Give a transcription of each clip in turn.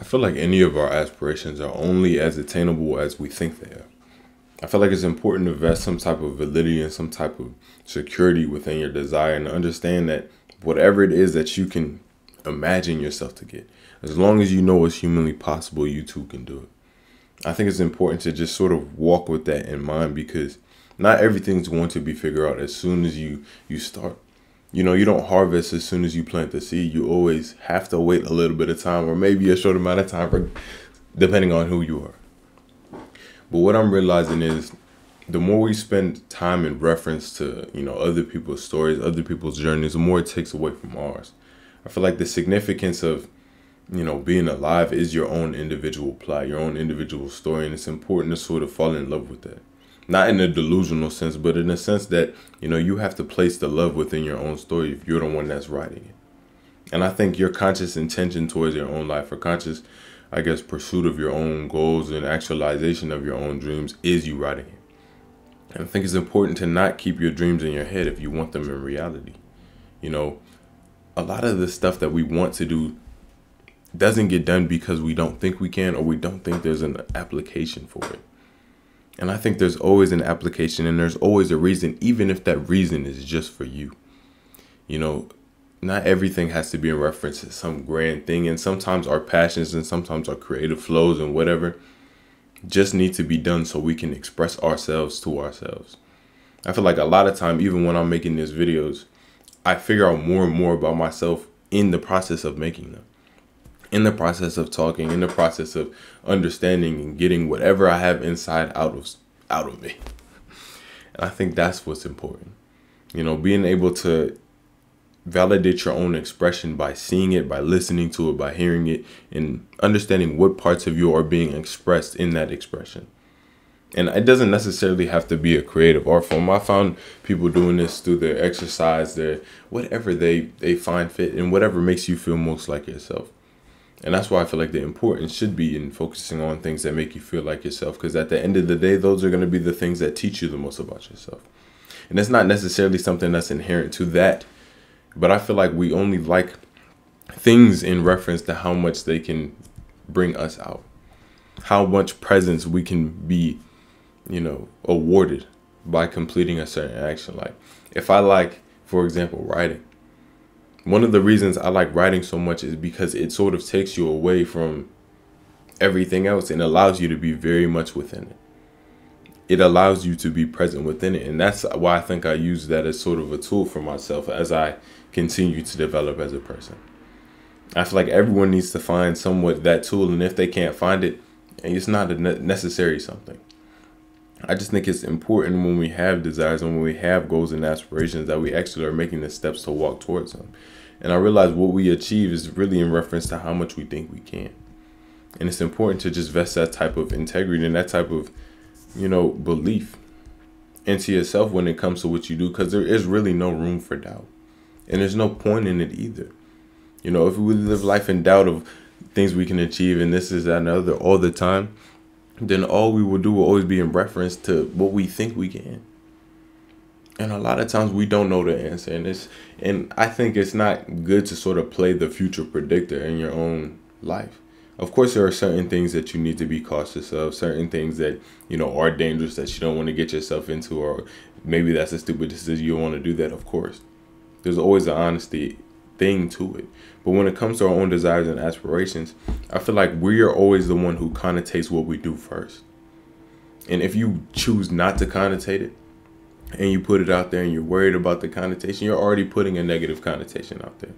I feel like any of our aspirations are only as attainable as we think they are. I feel like it's important to vest some type of validity and some type of security within your desire and to understand that whatever it is that you can imagine yourself to get, as long as you know it's humanly possible, you too can do it. I think it's important to just sort of walk with that in mind because not everything's going to be figured out as soon as you start. You don't harvest as soon as you plant the seed. You always have to wait a little bit of time or maybe a short amount of time, depending on who you are. But what I'm realizing is the more we spend time in reference to, other people's stories, other people's journeys, the more it takes away from ours. I feel like the significance of, being alive is your own individual plot, your own individual story. And it's important to sort of fall in love with that. Not in a delusional sense, but in a sense that, you have to place the love within your own story if you're the one that's writing it. And I think your conscious intention towards your own life or conscious, pursuit of your own goals and actualization of your own dreams is you writing it. And I think it's important to not keep your dreams in your head if you want them in reality. A lot of the stuff that we want to do doesn't get done because we don't think we can or we don't think there's an application for it. And I think there's always an application and there's always a reason, even if that reason is just for you. Not everything has to be in reference to some grand thing. And sometimes our passions and sometimes our creative flows and whatever just need to be done so we can express ourselves to ourselves. I feel like a lot of time, even when I'm making these videos, I figure out more and more about myself in the process of making them. In the process of talking, in the process of understanding and getting whatever I have inside out of me. And I think that's what's important. Being able to validate your own expression by seeing it, by listening to it, by hearing it, and understanding what parts of you are being expressed in that expression. And it doesn't necessarily have to be a creative art form. I found people doing this through their exercise, their whatever they find fit, and whatever makes you feel most like yourself. And that's why I feel like the importance should be in focusing on things that make you feel like yourself. Because at the end of the day, those are going to be the things that teach you the most about yourself. And it's not necessarily something that's inherent to that. But I feel like we only like things in reference to how much they can bring us out. How much presence we can be, awarded by completing a certain action. Like if I like, for example, writing. One of the reasons I like writing so much is because it sort of takes you away from everything else and allows you to be very much within it. It allows you to be present within it. And that's why I think I use that as sort of a tool for myself as I continue to develop as a person. I feel like everyone needs to find somewhat that tool. And if they can't find it, it's not a necessary something. I just think it's important when we have desires and when we have goals and aspirations that we actually are making the steps to walk towards them. And I realize what we achieve is really in reference to how much we think we can. And it's important to just vest that type of integrity and that type of, belief into yourself when it comes to what you do, because there is really no room for doubt. And there's no point in it either. If we live life in doubt of things we can achieve and this is that and other all the time, then all we will do will always be in reference to what we think we can. And a lot of times we don't know the answer. And I think it's not good to sort of play the future predictor in your own life. Of course, there are certain things that you need to be cautious of, certain things that, are dangerous that you don't want to get yourself into, or maybe that's a stupid decision. You don't want to do that, of course. There's always an honesty thing to it. But when it comes to our own desires and aspirations, I feel like we are always the one who connotates what we do first. And if you choose not to connotate it and you put it out there and you're worried about the connotation, you're already putting a negative connotation out there.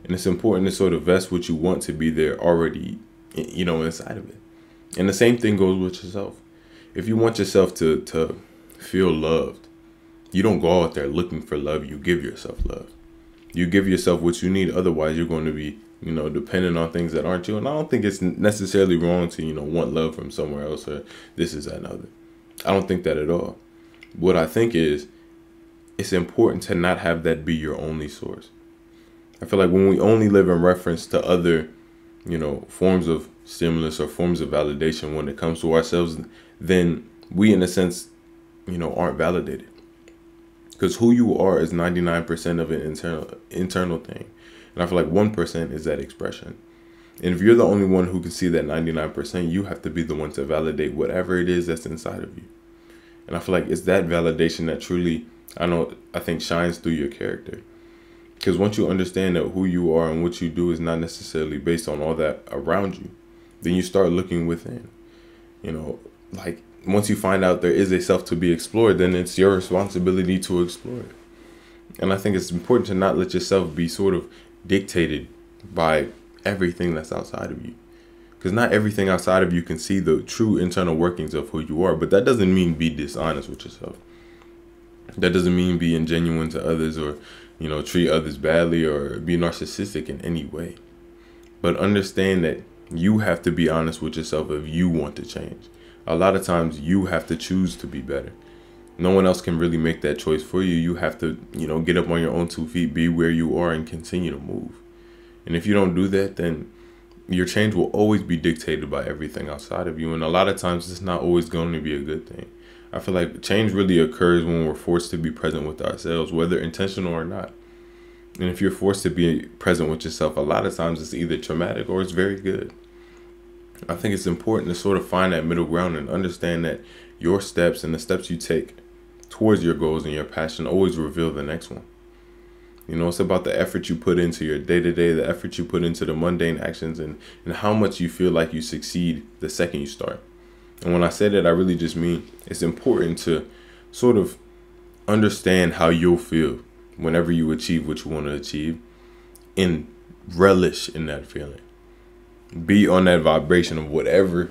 And it's important to sort of vest what you want to be there already, inside of it. And the same thing goes with yourself. If you want yourself to feel loved, you don't go out there looking for love. You give yourself love. You give yourself what you need. Otherwise, you're going to be, dependent on things that aren't you. And I don't think it's necessarily wrong to, want love from somewhere else or this is that and other. I don't think that at all. What I think is it's important to not have that be your only source. I feel like when we only live in reference to other, forms of stimulus or forms of validation when it comes to ourselves, then we, in a sense, aren't validated. Because who you are is 99% of an internal thing. And I feel like 1% is that expression. And if you're the only one who can see that 99%, you have to be the one to validate whatever it is that's inside of you. And I feel like it's that validation that truly, I think shines through your character. Because once you understand that who you are and what you do is not necessarily based on all that around you, then you start looking within. Like once you find out there is a self to be explored, then it's your responsibility to explore it. And I think it's important to not let yourself be sort of dictated by everything that's outside of you. Because not everything outside of you can see the true internal workings of who you are. But that doesn't mean be dishonest with yourself. That doesn't mean be ingenuine to others or, treat others badly or be narcissistic in any way. But understand that you have to be honest with yourself if you want to change. A lot of times you have to choose to be better. No one else can really make that choice for you. You have to, get up on your own 2 feet, be where you are, and continue to move. And if you don't do that, then your change will always be dictated by everything outside of you. And a lot of times it's not always going to be a good thing. I feel like change really occurs when we're forced to be present with ourselves, whether intentional or not. And if you're forced to be present with yourself, a lot of times it's either traumatic or it's very good. I think it's important to sort of find that middle ground and understand that your steps and the steps you take towards your goals and your passion always reveal the next one. It's about the effort you put into your day-to-day, the effort you put into the mundane actions, and how much you feel like you succeed the second you start. And when I say that, I really just mean it's important to sort of understand how you'll feel whenever you achieve what you want to achieve and relish in that feeling. Be on that vibration of whatever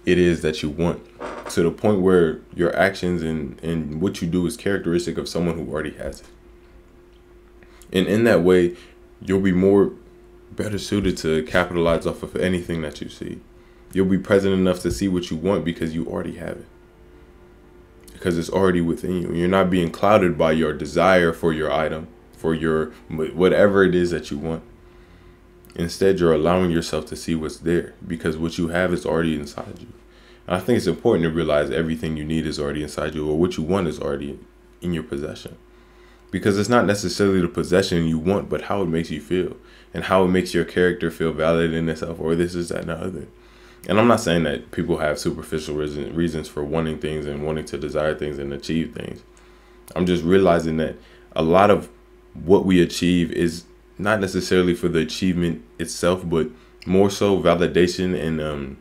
it is that you want, to the point where your actions and what you do is characteristic of someone who already has it. And in that way, you'll be better suited to capitalize off of anything that you see. You'll be present enough to see what you want because you already have it. Because it's already within you. You're not being clouded by your desire for your item, for your whatever it is that you want. Instead, you're allowing yourself to see what's there because what you have is already inside you. And I think it's important to realize everything you need is already inside you, or what you want is already in your possession. Because it's not necessarily the possession you want, but how it makes you feel and how it makes your character feel valid in itself, or this is that and the other. And I'm not saying that people have superficial reasons for wanting things and wanting to desire things and achieve things. I'm just realizing that a lot of what we achieve is not necessarily for the achievement itself, but more so validation and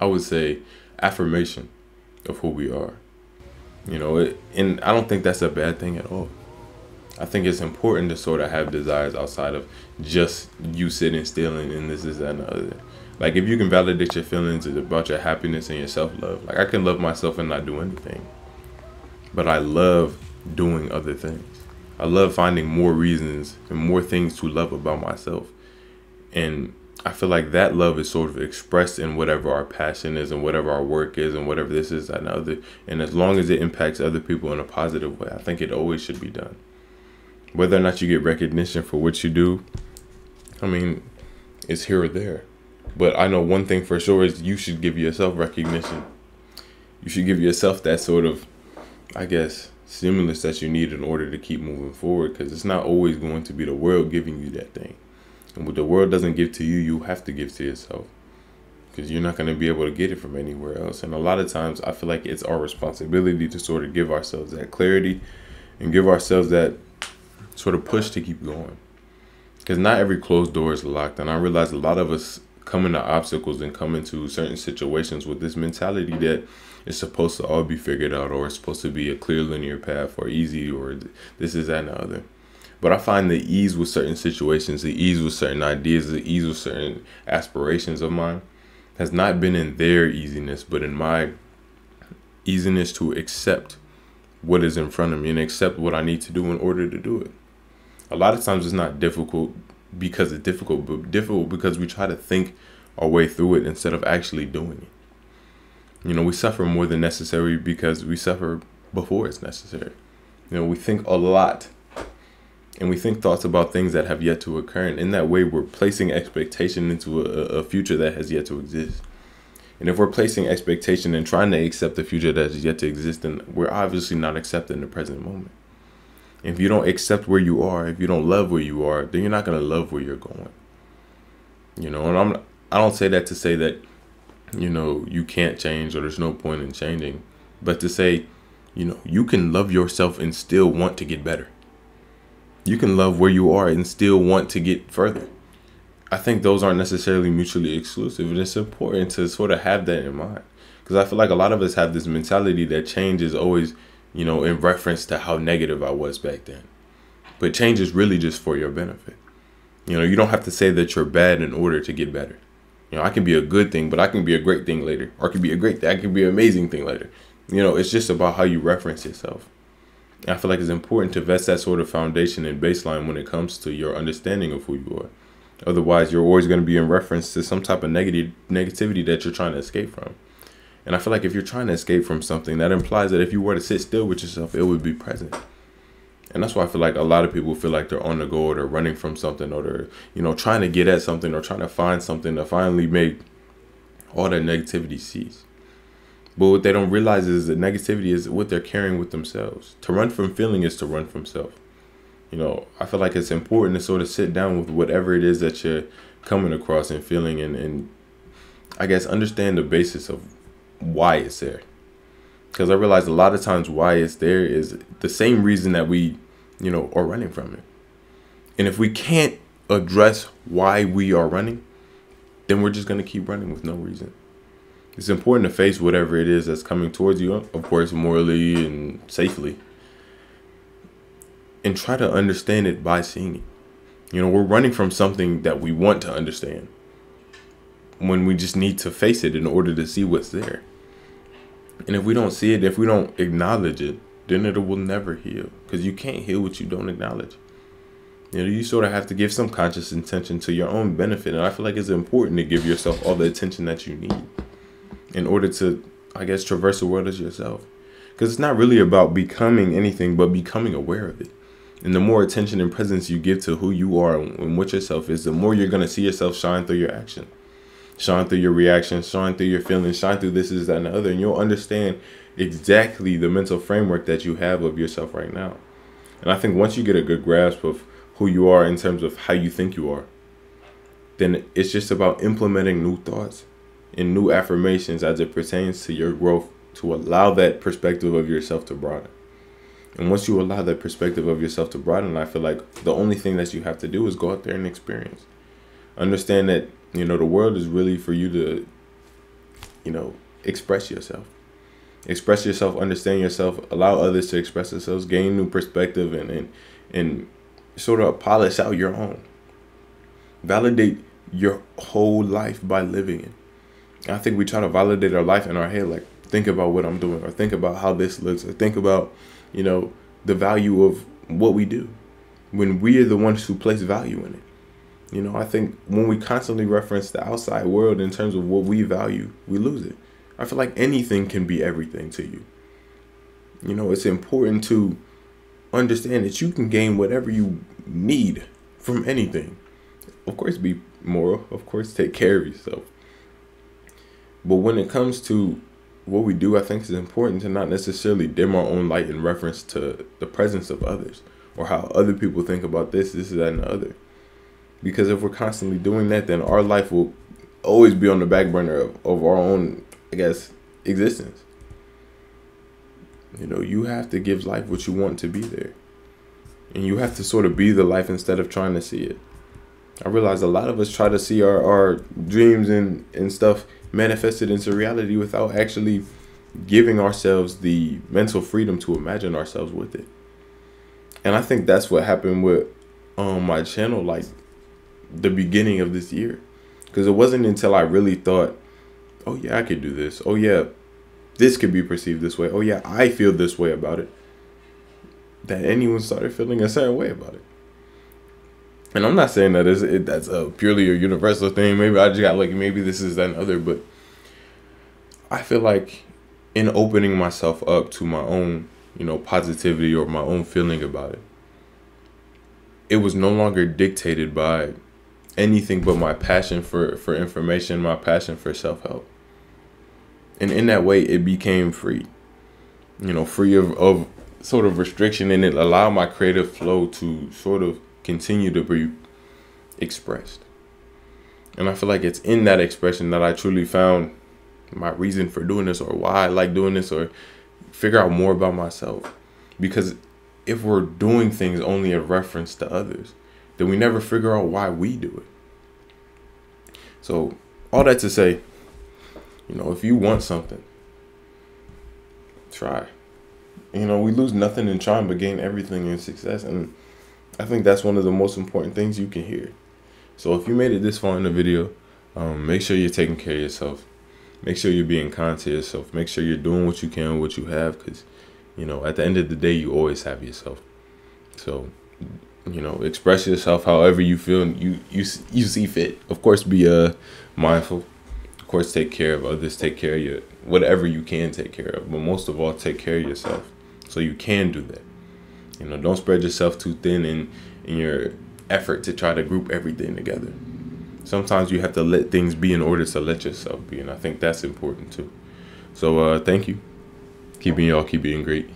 I would say affirmation of who we are. And I don't think that's a bad thing at all. I think it's important to sort of have desires outside of just you sitting still and this is that and the other. Like if you can validate your feelings about your happiness and your self-love. Like I can love myself and not do anything. But I love doing other things. I love finding more reasons and more things to love about myself. And I feel like that love is sort of expressed in whatever our passion is and whatever our work is and whatever this is, that, and other. And as long as it impacts other people in a positive way, I think it always should be done. Whether or not you get recognition for what you do, I mean, it's here or there. But I know one thing for sure is you should give yourself recognition. You should give yourself that sort of, I guess, stimulus that you need in order to keep moving forward, because it's not always going to be the world giving you that thing. And what the world doesn't give to you, you have to give to yourself, because you're not going to be able to get it from anywhere else. And a lot of times I feel like it's our responsibility to sort of give ourselves that clarity and give ourselves that sort of push to keep going, because not every closed door is locked. And I realize a lot of us come into obstacles and come into certain situations with this mentality that it's supposed to all be figured out, or it's supposed to be a clear linear path, or easy, or this is that and the other. But I find the ease with certain situations, the ease with certain ideas, the ease with certain aspirations of mine has not been in their easiness, but in my easiness to accept what is in front of me and accept what I need to do in order to do it. A lot of times it's not difficult because it's difficult, but difficult because we try to think our way through it instead of actually doing it. We suffer more than necessary because we suffer before it's necessary. We think a lot and we think thoughts about things that have yet to occur. And in that way, we're placing expectation into a future that has yet to exist. And if we're placing expectation and trying to accept the future that is yet to exist, then we're obviously not accepting the present moment. If you don't accept where you are, if you don't love where you are, then you're not going to love where you're going. And I don't say that to say that, you can't change or there's no point in changing, but to say, you can love yourself and still want to get better. You can love where you are and still want to get further. I think those aren't necessarily mutually exclusive, and it's important to sort of have that in mind. Because I feel like a lot of us have this mentality that change is always, in reference to how negative I was back then. But change is really just for your benefit. You don't have to say that you're bad in order to get better. I can be a good thing, but I can be a great thing later. Or I can be a great thing, I can be an amazing thing later. It's just about how you reference yourself. And I feel like it's important to vest that sort of foundation and baseline when it comes to your understanding of who you are. Otherwise, you're always going to be in reference to some type of negativity that you're trying to escape from. And I feel like if you're trying to escape from something, that implies that if you were to sit still with yourself, it would be present. And that's why I feel like a lot of people feel like they're on the go, or they're running from something, or they're, trying to get at something, or trying to find something to finally make all their negativity cease. But what they don't realize is that negativity is what they're carrying with themselves. To run from feeling is to run from self. I feel like it's important to sort of sit down with whatever it is that you're coming across and feeling, and I guess understand the basis of why it's there. Because I realize a lot of times why it's there is the same reason that we, are running from it. And if we can't address why we are running, then we're just going to keep running with no reason. It's important to face whatever it is that's coming towards you, of course, morally and safely, and try to understand it by seeing it. We're running from something that we want to understand when we just need to face it in order to see what's there. And if we don't see it, if we don't acknowledge it, then it will never heal, because you can't heal what you don't acknowledge. You sort of have to give some conscious attention to your own benefit. And I feel like it's important to give yourself all the attention that you need in order to, I guess, traverse the world as yourself. Because it's not really about becoming anything, but becoming aware of it. And the more attention and presence you give to who you are and what yourself is, the more you're going to see yourself shine through your action, shine through your reactions, shine through your feelings, shine through this, that, and the other. And you'll understand exactly the mental framework that you have of yourself right now. And I think once you get a good grasp of who you are in terms of how you think you are, then it's just about implementing new thoughts and new affirmations as it pertains to your growth, to allow that perspective of yourself to broaden. And once you allow that perspective of yourself to broaden, I feel like the only thing that you have to do is go out there and experience. Understand that, the world is really for you to, express yourself. Express yourself, understand yourself, allow others to express themselves, gain new perspective, and sort of polish out your own. Validate your whole life by living it. And I think we try to validate our life in our head, like, think about what I'm doing, or think about how this looks, or think about, the value of what we do, when we are the ones who place value in it. I think when we constantly reference the outside world in terms of what we value, we lose it. I feel like anything can be everything to you. It's important to understand that you can gain whatever you need from anything. Of course, be moral. Of course, take care of yourself. But when it comes to what we do, I think it's important to not necessarily dim our own light in reference to the presence of others, or how other people think about this, that, and the other. Because if we're constantly doing that, then our life will always be on the back burner of our own, I guess, existence. You have to give life what you want to be there. And you have to sort of be the life instead of trying to see it. I realize a lot of us try to see our dreams and stuff manifested into reality without actually giving ourselves the mental freedom to imagine ourselves with it. And I think that's what happened with my channel, like the beginning of this year. Because it wasn't until I really thought, oh yeah, I could do this. Oh yeah, this could be perceived this way. Oh yeah, I feel this way about it, that anyone started feeling a certain way about it. And I'm not saying that that's a purely a universal thing. Maybe I just got lucky. Maybe this is that and other. But I feel like in opening myself up to my own, positivity or my own feeling about it, it was no longer dictated by anything but my passion for information, my passion for self-help. And in that way, it became free, free of sort of restriction, and it allowed my creative flow to sort of continue to be expressed. And I feel like it's in that expression that I truly found my reason for doing this, or why I like doing this, or figure out more about myself. Because if we're doing things only in reference to others, then we never figure out why we do it. So all that to say, if you want something, try. We lose nothing in trying, but gain everything in success. And I think that's one of the most important things you can hear. So if you made it this far in the video, make sure you're taking care of yourself. Make sure you're being kind to yourself. Make sure you're doing what you can, what you have, because, at the end of the day, you always have yourself. So, express yourself however you feel and you see fit. Of course, be mindful. Of course, take care of others. Take care of your whatever you can take care of. But most of all, take care of yourself so you can do that. Don't spread yourself too thin in your effort to try to group everything together. Sometimes you have to let things be in order to let yourself be, and I think that's important too. So thank you. Keep being y'all, keep being great.